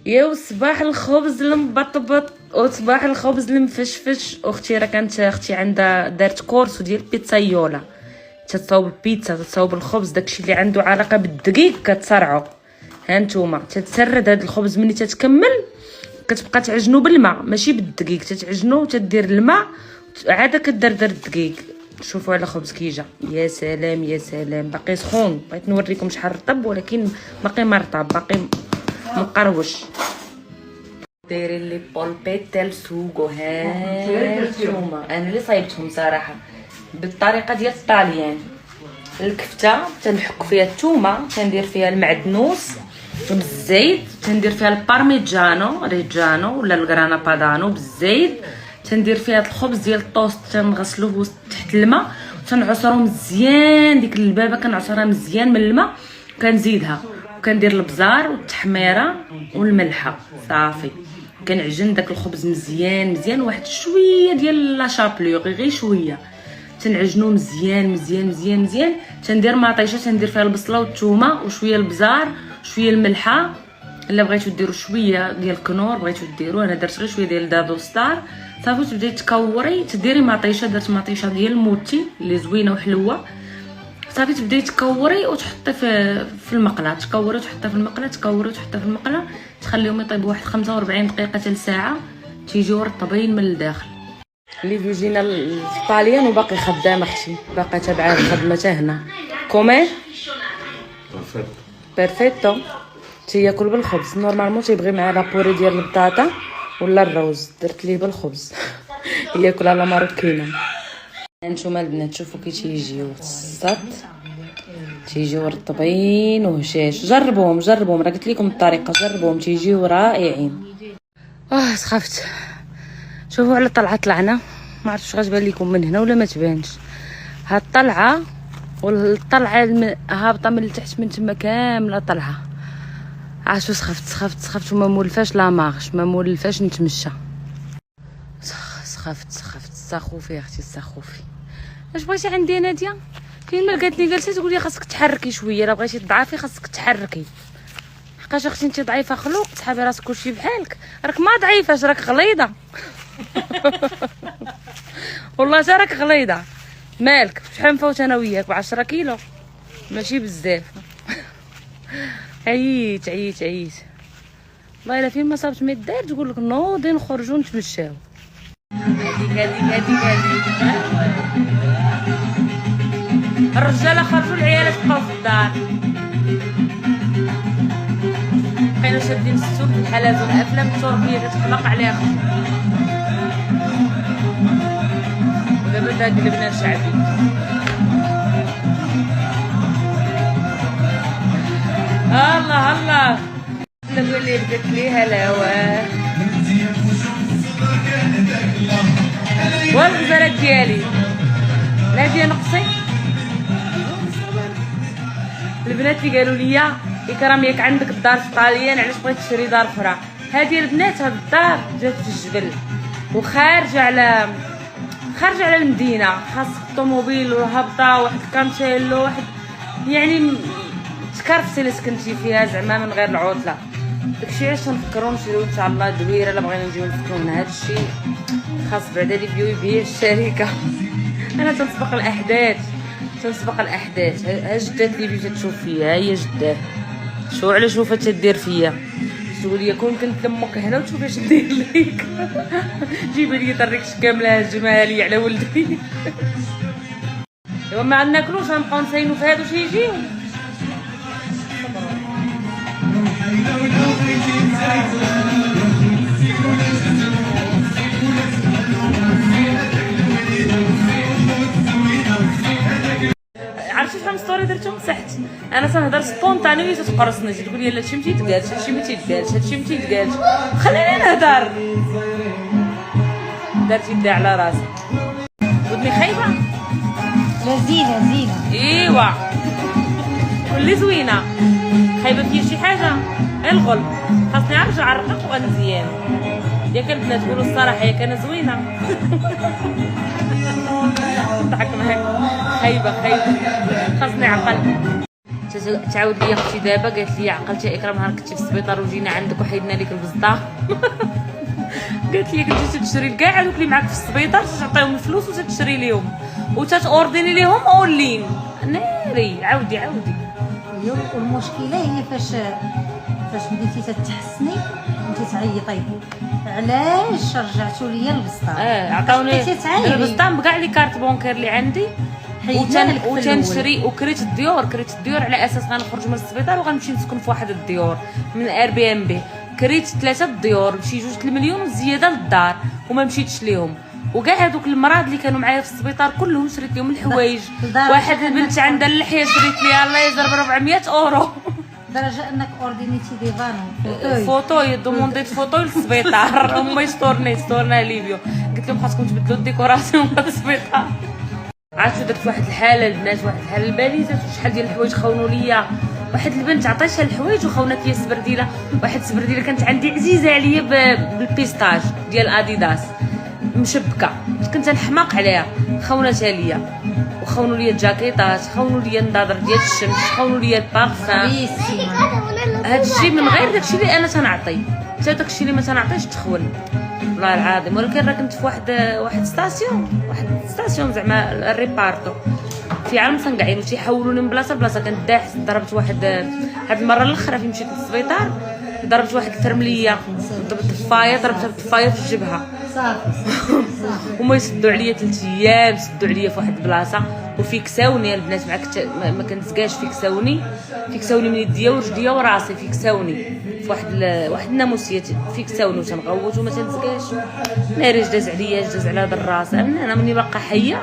يا صباح الخبز المبطبط وصباح الخبز المفشفش. اختي راه كانت اختي عندها دارت كورسو ديال بيتزايولا، تتصاوب البيتزا تتصاوب الخبز، داكشي اللي عنده علاقه بالدقيق كتصرعو. ها نتوما تتسرد هذا الخبز ملي تتكمل كتبقى تعجنو بالماء ماشي بالدقيق، تتعجنو وتدير الماء عاد كدردر الدقيق. شوفوا على خبز كيجا، يا سلام يا سلام، باقي سخون. بغيت نوريكم شحال رطب ولكن باقي ما رطب، باقي مقروش. دايرين لي بولبيت السوغو. ها نتوما انا اللي صايبتهم صراحه بالطريقه ديال الطاليان. الكفته تنحك فيها الثومه، تندير فيها المعدنوس بالزيت، تندير فيها البارميجانو ريجانو ولا الغرانا بادانو بالزيت، تندير فيها الخبز ديال الطوست تنغسلوه تحت الماء وتنعصرو مزيان. ديك اللبابه كنعصرها مزيان من الماء، كنزيدها وكندير البزار والتحميره والملحه صافي. كنعجن داك الخبز مزيان مزيان، واحد شويه ديال لا شابلور غير شويه، تنعجنو مزيان مزيان مزيان مزيان. تندير مطيشه تندير فيها البصله والثومه وشويه البزار شويه الملحه. الا بغيتو ديروا شويه ديال الكنور بغيتو ديروا، انا درت غير شويه ديال دادو ستار صافي. تبداي تكوري تديري مطيشه، درت مطيشه ديال الموتي اللي زوينه وحلوه صافي. تبداي تكوري وتحطي في المقله، تكوري وتحطي في المقله، تكوري وتحطي في المقله، تخليهم يطيبوا واحد 45 دقيقه حتى لساعه، تيجيو رطبين من الداخل. اللي فيجينا الطاليان وباقي خدامه اختي، باقا تابعه الخدمه حتى هنا. كومي بيرفيتو تياكل بالخبز. نورمالمون تيبغي مع لابوري ديال البطاطا ولا الروز، درت ليه بالخبز ياكل على ماروكينا. هانتوما البنات شوفوا كي تيجيو الصط، تيجيو رطبين وهشاش. جربوهم جربوهم، راه قلت لكم الطريقه، جربوهم تيجيو رائعين. سخفت. شوفوا على طلعه طلعنا، ما عرفتش غتبان لكم من هنا ولا ما تبانش. هاد الطلعه والطلعه هابطه من التحت من تما كامله طلعه. عاشو سخفت وما مولفاش لا مارش، ما مولفاش نتمشى. سخفت سخوفي اختي سخوفي. اش بغيتي عندي ناديه؟ فين ما لقاتني جالسه تقول لي خاصك تحركي شويه، الا بغيتي تضعفي خاصك تحركي. حقاش اختي انت ضعيفه خلوق، تسحبي راسك كلشي بحالك، راك ما ضعيفاش راك غليظه والله تا راك غليظه. مالك شحال نفوت انا وياك ب10 كيلو ماشي بزاف عييت والله الا فين ما صابت ما دار تقول لك نوضي نخرجوا نتمشاو. هذيك الرجاله خرجوا العيالات بقاو في الدار، بقينا شادين السوق الحلال والافلام التركيه تتحلق عليها. ودابا دا قلبنا الشعبي. الله اللي بدات ليها الهوا والغزالات ديالي ناديه نقصي. البنات اللي قالوا لي اكرام ياك عندك الدار في طاليان علاش بغيت تشري دار اخرى؟ هذه البنات هاد الدار جات في الجبل وخارجه على المدينه، خاصك الطوموبيل وهبطه واحد الكانتيلو واحد يعني تكرفتي اللي سكنتي فيها زعما من غير العطله. داكشي علاش تنفكروا نشريو ان شاء الله دويره الا بغينا نجيو نسكنوا من هذا الشيء. خاص بعدا اللي يبيع الشركه. انا تنسبق الاحداث ها جدات اللي بيجي تشوف فيا، هي جدات شو على شوفها تدير فيا، تقول لي كون كنت لمك هنا وتشوف اش ندير ليك جيب لي طريقش كامله جمالي على ولدي ايوا ما ناكلوش غنبقاو نساينو في هادو شي يجيو. عرفتي شحال من ستوري درتهم مسحت، انا تنهضر سبونطاني وتتقرصني تقول لي لا هادشي ما تيتقالش هادشي ما تيتقالش خليني نهضر. درتي يدي على راسي ودني خايبه. لا زينه ايوا كلي زوينه خايبه فيا شي حاجه الغل، خاصني نرجع نرقق وانا مزيان. ياك البنات تقولوا الصراحه ياك انا زوينه نضحك معاك. خايبه خاصني عقل. تعاود لي اختي دابا قالت لي عقلتي اكرام نهار كنتي في السبيطار وجينا عندك وحيدنا لك البزطه. قالت لي كنتي تشري لكاع هذوك اللي معاك في السبيطار تعطيهم الفلوس وتشري ليهم وتتورديني ليهم اونلاين. ناري عاودي والمشكله هي فاش بديتي تتحسني انت تعيطي علاش رجعتوا لي البسطه. عطاوني البسطه بكاع لي كارت بونكير اللي عندي وتنشري وكريت الديور على اساس غنخرج من السبيطار وغنمشي نسكن في واحد الديور من اير بي ام بي. كريت 3 ديور بشي 2 المليون زياده للدار وما مشيتش ليهم. وكاع هذوك المرض اللي كانوا معايا في السبيطار كلهم شريت لهم الحوايج. واحد البنت عندها اللحيه شريت ليها الله يجزر ب 400 اورو. لدرجه انك اوردينيتي دي فانو فوتو دومونديت فوتو للسبيطار. هما يستورنا ليفيو. قلت لهم خاصكم تبدلوا الديكوراسيون في السبيطار. عرفتوا درت واحد الحاله البنات واحد الحاله الباليزات وشحال ديال الحوايج خونوا ليا. واحد البنت عطيتها الحوايج وخونات ليا السبرديله. واحد السبرديله كانت عندي عزيزه عليا بالبيستاج ديال اديداس مشبكه كنت نحماق عليها خونتها ليا. وخونوا ليا الجاكيطات خونوا ليا النظاظر ديال الشمس خونوا ليا البارفان. هادشي من غير داكشي اللي انا تنعطي حتى داكشي اللي ما تنعطيش تخون والله العظيم. ولكن راه كنت في واحد ستاسيون زعما الريبارتو في عالم صنقعين وتيحولوني من بلاصه لبلاصه. كنت داحس ضربت واحد هاد المره الاخرى فين مشيت للسبيطار ضربت واحد الترمليه ضربتها بالطفايه في الجبهه هما يسدوا عليا 3 ايام سدوا عليا في واحد البلاصه وفيكساوني البنات معاك ما كنتسقاش فيكساوني من يديا ورجليا وراسي فيكساوني في واحد الناموسيه فيكساوني وتنغوت وما تنتسقاش. ناري جاز على هذا الراس. انا مني باقا حيه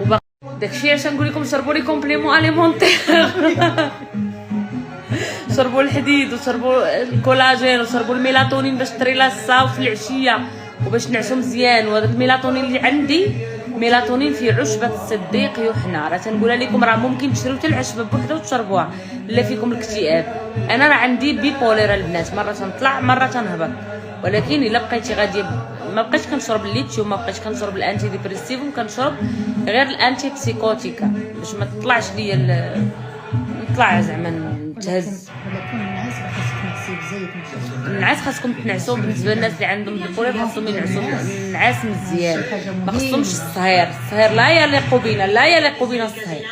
وباقا داكشي عشان نقول لكم شربوا لي كومبليمون اليمونتير. شربوا الحديد وشربوا الكولاجين وشربوا الميلاتونين باش تريلاسا في العشيه وباش نعسوا مزيان. وهذا الميلاتونين اللي عندي ميلاتونين فيه عشبه الصديق يوحنا. راه تنقولها لكم راه ممكن تشريو حتى العشبه بوحدها وتشربوها لا فيكم الاكتئاب. انا راه عندي بيبولير البنات مره تنطلع مره تنهبط. ولكن الا بقيتي غادي ما بقيتش كنشرب الليتيوم ما بقيتش كنشرب الانتي ديبريسيف وكنشرب غير الانتي بسيكوتيكا باش ما تطلعش ليا نطلع زعما نتهز. النعاس خاصكم تنعسوا. بالنسبه للناس اللي عندهم البوليب خاصهم ينعسوا النعاس مزيان ما خصهمش السهير لا يليق بنا السهير.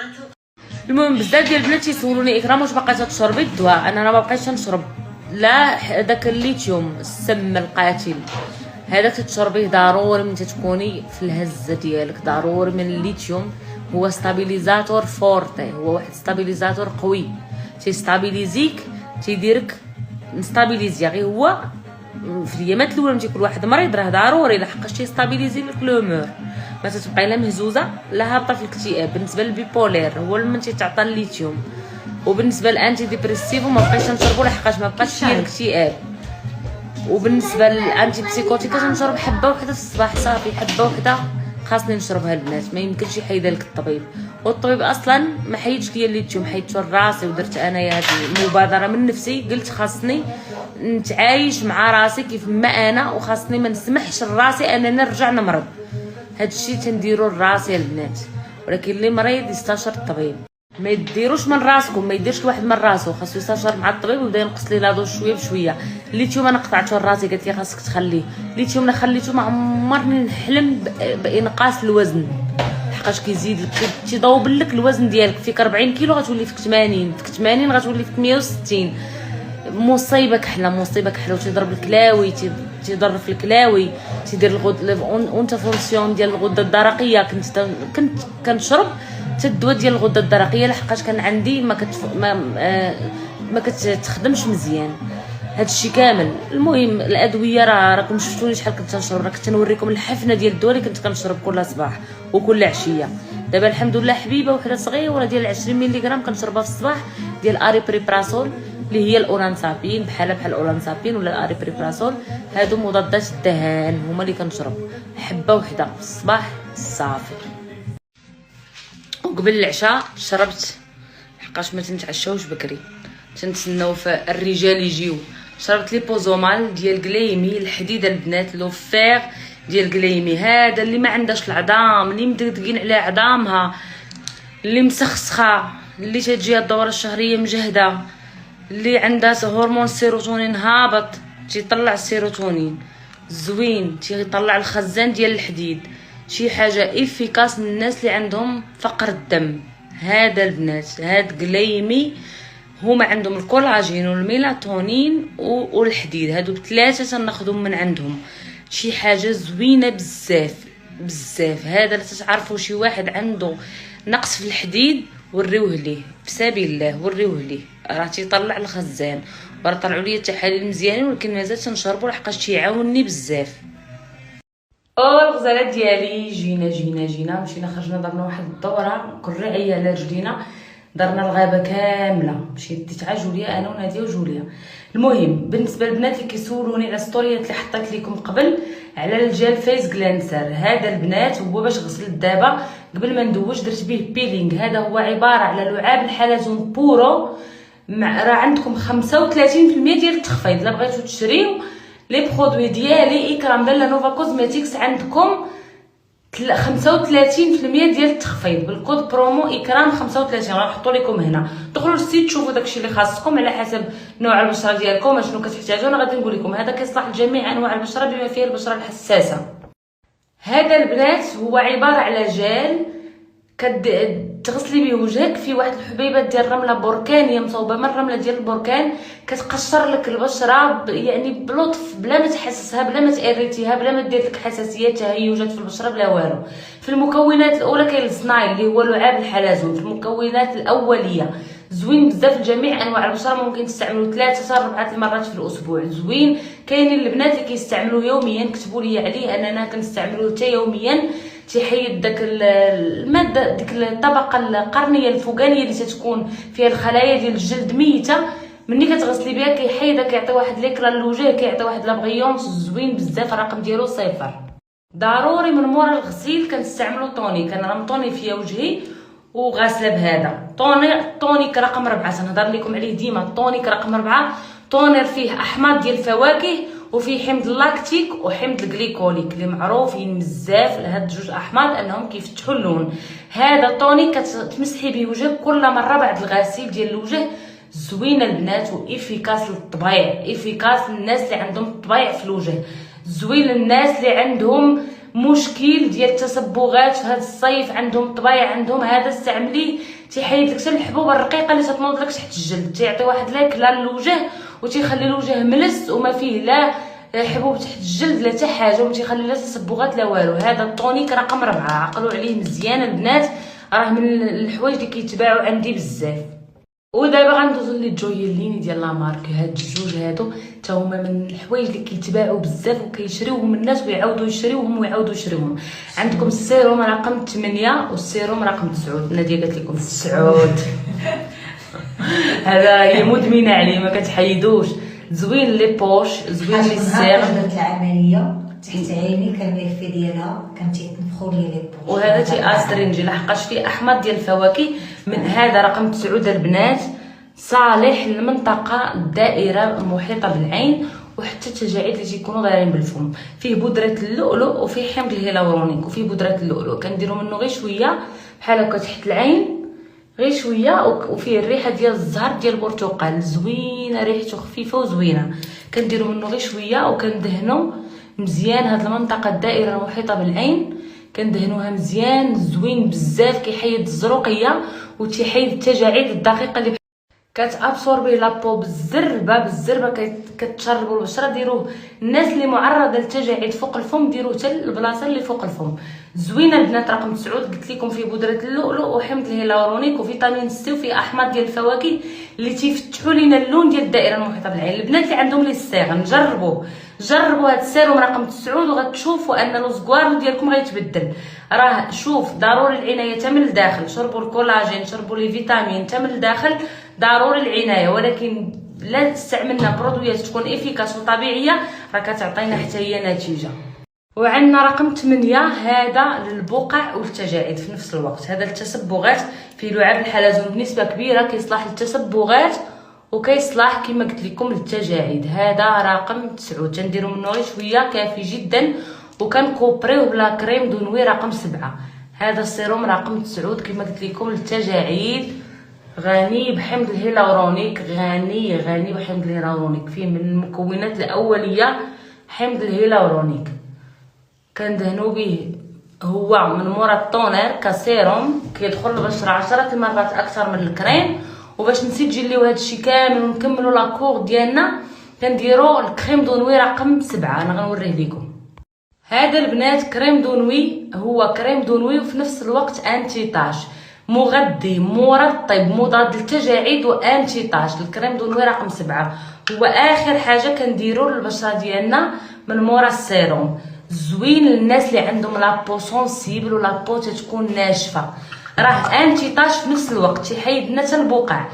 المهم بزاف ديال البنات يسولوني اكرام واش باقا تشربي الدواء. انا ما بقيتش نشرب لا داك الليثيوم السم القاتل هذاك تشربيه ضروري من تكوني في الهزه ديالك. ضروري من الليثيوم هو ستابيليزاتور فورتي هو واحد ستابيليزاتور قوي تيستابيليزيك تيديرك نستابيليزيا. غير هو في الايامات الاولى ملي تيكون واحد مريض راه ضروري لحقاش تيستابيليزي لك لومور ما تتبقاي لا مهزوزه لا هابطه في الاكتئاب. بالنسبه للبيبولير هو من تيتعطى الليثيوم. وبالنسبه للانتي ديبريسيف ما بقيتش نشربو لحقاش ما بقاش فيه الاكتئاب. وبالنسبه للانتي بسيكوتيكا تنشرب حبه وحده في الصباح صافي. حبه وحده خاصني نشربها البنات ما يمكنش يحيدها لك الطبيب. والطبيب اصلا ما حيدش ليا الليثيوم حيدته لراسي. ودرت انايا هذه المبادره من نفسي قلت خاصني نتعايش مع راسي كيف ما انا وخاصني ما نسمحش لراسي انني نرجع نمرض. هذا الشيء تنديرو لراسي البنات. ولكن اللي مريض يستشر الطبيب ما يديروش من راسكم ما يديرش الواحد من راسو خاصو يستشر مع الطبيب ويبدا ينقص لي لاضو شويه بشويه. الليثيوم انا قطعته لراسي قالت لي خاصك تخليه. الليثيوم انا خليته ما عمرني نحلم بانقاص الوزن حقاش كيزيد لك تيضوب لك الوزن ديالك. فيك 40 كيلو غتولي فيك 80 فيك 80 غتولي فيك 160. مصيبه كحله وتيضرب الكلاوي تيضر في الكلاوي تيدير اونت فونكسيون ديال الغده الدرقيه. كنت كنشرب حتى الدواء ديال الغده الدرقيه لحقاش كان عندي ما كتخدمش مزيان هادشي كامل. المهم الادويه راكم شفتوني شحال كنت نشرب. راه كنت نوريكم الحفنه ديال الدواء اللي كنت كنشرب كل صباح وكل عشيه. دابا الحمد لله حبيبه وحده صغيره ديال 20 ملغ كنشربها في الصباح ديال اريبريبراسول اللي هي الاورانسابين بحال الاورانسابين ولا الاريبريبراسول. هادو مضادات الدهان هما اللي كنشرب حبه وحده في الصباح صافي. وقبل العشاء شربت حقاش ما تنتعشاوش بكري تنتسناو الرجال يجيو. شربت لي بوزومال ديال كليمي الحديد البنات لو فير ديال كليمي. هذا اللي ما عندهاش العظام اللي مدقدقين على عظامها اللي مسخسخه اللي تجيها الدوره الشهريه مجهده، اللي عندها هرمون السيروتونين هابط تيطلع السيروتونين زوين، تيطلع الخزان ديال الحديد، شي حاجه افيكاس للناس اللي عندهم فقر الدم. هذا البنات هاد قليمي هما عندهم الكولاجين والميلاتونين والحديد، هادو بثلاثه تناخذهم من عندهم. شي حاجه زوينه بزاف بزاف. هذا اللي تعرفوا شي واحد عنده نقص في الحديد وريوه ليه في سبيل الله، وريوه ليه راه تيطلع الخزان. وراه طلعوا لي التحاليل مزيانين، ولكن مازال تنشربوا لحقاش تيعاونني بزاف. الغزالات ديالي جينا مشينا خرجنا درنا واحد الدوره كرعيه على رجلينا، درنا الغابه كامله، مشيت ديت على جوليا انا وناديه وجوليا. المهم بالنسبه للبنات اللي كيسولوني على ستوريات اللي حطيت لكم قبل على الجيل فيس جلانسر، هذا البنات هو باش غسلت دابا قبل ما ندوش درت به بيلينغ. هذا هو عباره على لعاب الحلزون بورو، راه عندكم 35% ديال التخفيض. الا بغيتو تشريو لي برودوي ديالي اكرام لالا نوفا كوزميتيكس عندكم 35% ديال التخفيض بالكود برومو اكرام 35. غنحطوا لكم هنا، دخلوا للسيت شوفوا داكشي اللي خاصكم على حسب نوع البشره ديالكم شنو كتحتاجوا. انا غادي نقول لكم هذا كيصلح لجميع انواع البشره بما فيها البشره الحساسه. هذا البنات هو عباره على جل تغسلي به وجهك في واحد الحبيبات ديال الرمله بركانيه مصوبه من الرمله ديال البركان، كتقشر لك البشره يعني بلطف بلا ما تحسسها، بلا ما تاريتيها، بلا ما دير لك حساسيه تهيجات في البشره بلا والو. في المكونات الاولى كاين السنايل اللي هو لعاب الحلزون. في المكونات الاوليه زوين بزاف لجميع انواع البشره، ممكن تستعملوا 3 حتى 4 المرات في الاسبوع. زوين. كاينين البنات اللي كيستعملوا يوميا، كتبوا لي عليه اننا كنستعملوه حتى يوميا. تيحيد داك الماده ديك الطبقه القرنيه الفوقانيه اللي تتكون فيها الخلايا ديال الجلد ميته، ملي كتغسلي بها كيحيدها، كيعطي واحد ليكرا للوجه، كيعطي واحد لابغيونس زوين بزاف. الرقم ديالو 0. ضروري من مورا الغسيل كنستعملوا طونيك. انا راه مطوني فيا وجهي وغاسله بهذا طونيك رقم 4. تنهضر لكم عليه ديما. طونيك رقم 4 طونير فيه احماض ديال الفواكه وفيه حمض اللاكتيك وحمض الجليكوليك اللي معروفين بزاف لهاد الجوج احماض انهم كيفتحوا اللون. هذا الطونيك كتمسحي به وجهك كل مره بعد الغسيل ديال الوجه. زوينه البنات وافيكاس للطبيع، افيكاس للناس اللي عندهم الطبيع في الوجه، زوين للناس اللي عندهم مشكل ديال التصبغات في هذا الصيف، عندهم طبيعه عندهم هذا استعمليه. تيحيد لك حتى الحبوب الرقيقه اللي تتنوض لك تحت الجلد، تيعطي واحد لاكلا للوجه وتيخلي الوجه ملس وما فيه لا حبوب تحت الجلد لا حتى حاجه، وما تيخلي لا تصبغات لا والو. هذا الطونيك رقم 4 عقلوا عليه مزيان البنات، راه من الحوايج اللي كيتباعوا عندي بزاف. ودابا غندوزو لي جويليني ديال لا مارك. هاد الجوج هادو حتى هما من الحوايج اللي كيتباعوا بزاف وكيشريوهم الناس ويعاودوا يشريوهم ويعاودوا يشريوهم. عندكم السيروم رقم 8 والسيروم رقم 9. ناديه قالت لكم 9 هذا هي مدمنه عليه ما كتحيدوش. زوين لي بوش، زوين لي السيروم. درت العمليه تحت عيني كان الملف ديالها كان تيتنفخوا لي لي بوش، وهذا تي استرنجي لحقاش فيه احماض ديال الفواكه. من هذا رقم 9 البنات صالح للمنطقه الدائره المحيطه بالعين وحتى التجاعيد اللي تيكونوا دايرين بالفم. فيه بودره اللؤلؤ وفيه حمض الهيالورونيك وفيه بودره اللؤلؤ. كنديروا منه غير شويه بحال هكا تحت العين غير شويه، وفيه الريحه ديال الزهر ديال البرتقال زوينه، ريحته خفيفه وزوينه. كنديروا منه غير شويه وكندهنوا مزيان هاد المنطقه الدائره المحيطه بالعين، كندهنوها مزيان زوين بزاف. كيحيد الزروقيه وتيحيد التجاعيد الدقيقه اللي كتابسوربي لابو بالزربه كتشربوا البشره. ديروه الناس اللي معرضه للتجاعيد فوق الفم ديروه حتى البلاصه اللي فوق الفم. زوينه البنات رقم 9 قلت لكم فيه بودره اللؤلؤ وحمض الهيالورونيك وفيتامين سي وفيه احماض ديال الفواكه اللي تيفتحوا لينا اللون ديال الدائره المحيطه بالعين. البنات اللي عندهم لي الصيغ جربوا هاد السيروم رقم 9 وغتشوفوا ان لو سكوار ديالكم غيتبدل. راه شوف ضروري العنايه حتى من الداخل، شربوا الكولاجين، شربوا لي فيتامين حتى من الداخل، ضروري العنايه. ولكن لا استعملنا برودويات تكون افيكاس وطبيعيه راه كتعطينا حتى هي نتيجه. وعندنا رقم 8 هذا للبقع والتجاعيد في نفس الوقت. هذا التصبغات في لعاب الحلزون بنسبه كبيره كيصلح للتصبغات وكيصلح كما قلت لكم للتجاعيد. هذا رقم 9 تنديروا منه غير شويه كافي جدا وكنكوبريوه بلا كريم دونوي رقم 7. هذا السيروم رقم 9 كما قلت لكم للتجاعيد غني بحمض الهيالورونيك، غني بحمض الهيالورونيك، فيه من المكونات الاوليه حمض الهيالورونيك. كندهنوا به هو من مورا الطونير كسيروم، كيدخل البشره 10 مرات اكثر من الكريم. وباش نسجليو هادشي كامل ونكملوا لاكور ديالنا كنديروا الكريم دونوي رقم 7، انا غنوريه لكم. هذا البنات كريم دونوي، هو كريم دونوي وفي نفس الوقت انتي طاش، مغذي مرطب مضاد للتجاعيد وانتي طاش. الكريم دونوي رقم 7 هو اخر حاجه كنديروا للبشره ديالنا من مورا السيروم. زوين للناس اللي عندهم لابو سونسيبل ولابو تتكون ناشفه، راه انتي طاش في نفس الوقت تيحيد لنا حتى البقع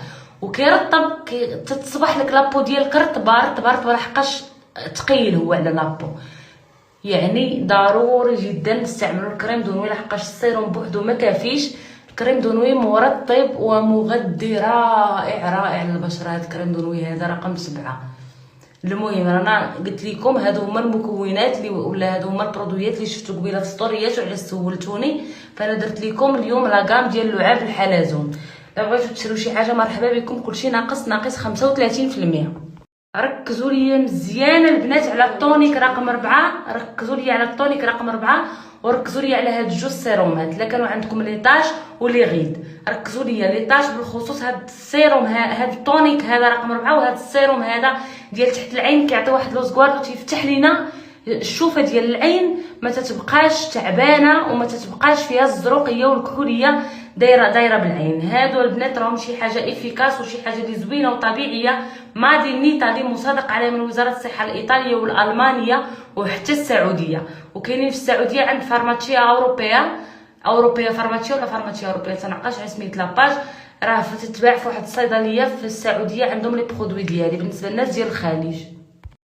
وكيرطب، تتصبح لك لابو ديالك رطبه لحقاش ثقيل هو على لابو. يعني ضروري جدا نستعملوا الكريم دونوي لحقاش السيروم بوحدو ما كافيش. الكريم دونوي مرطب ومغذي رائع للبشره. هذا الكريم دونوي هذا رقم 7. المهم انا قلت لكم هادو هما المكونات اللي ولا هادو هما البرودويات اللي شفتو قبيله في ستوريات وعلاش سولتوني، فانا درت لكم اليوم لاكام ديال اللعاب الحلزون. الا بغيتو تشريو شي حاجه مرحبا بكم، كلشي ناقص 35%. ركزوا لي مزيان البنات على الطونيك رقم 4، ركزوا لي على الطونيك رقم 4 وركزوا لي على هاد جوج سيرومات. الا كانوا عندكم لي طاش ولي غيد ركزوا لي لي طاش بالخصوص. هاد السيروم هاد الطونيك هذا رقم 4، وهاد السيروم هذا ديال تحت العين كيعطي واحد لوزكوار وتيفتح لينا الشوفه ديال العين، ما تتبقاش تعبانه وما تتبقاش فيها الزروقيه والكحوليه دايره بالعين. هادو البنات راهم شي حاجه افيكاس وشي حاجه اللي زوينه وطبيعيه، مادي نيتا اللي مصادق عليه من وزاره الصحه الايطاليه والالمانيه وحتى السعوديه. وكاينين في السعوديه عند فارماتشيا اوروبيه فارماتشيا ولا فارماتشيا اوروبيه تنعقاش على سميت لاباج، راه تتباع في واحد الصيدليه في السعوديه عندهم لي برودوي ديالي بالنسبه للناس ديال الخليج.